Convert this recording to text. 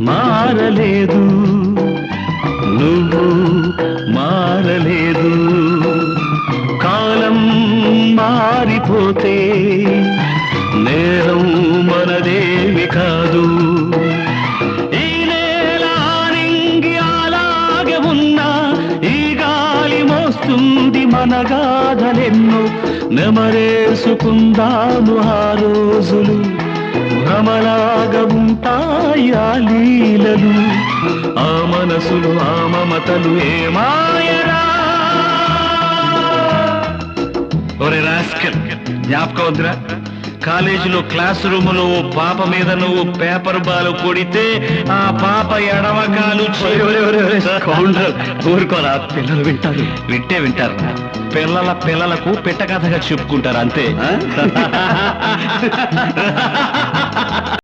మారలేదు, నువ్వు మారలేదు. కాలం మారిపోతే నేరం మనదేవి కాదు. ఈ నేల నింగి అలాగే ఉన్నా ఈ గాలి మోస్తుంది మన గాథలెన్నో. నెమరేసుకుందాము ఆ రోజులు, భ్రమలాగా ఉంటాయి ఆ లీలలు. ఆ మనసులు ఆ మమతలు ఏమాయరా. ఒరే రాస్కెల్, జ్ఞాపకం వద్దురా? కాలేజీలో క్లాస్ రూమ్ లో పాప మీద నువ్వు పేపర్ బాలు కొడితే ఆ పాప ఎడవకాలు ఊరుకోరా, పిల్లలు వింటారు. వింటారు, పిల్లలకు పిట్ట కథగా చెప్పుకుంటారు అంతే.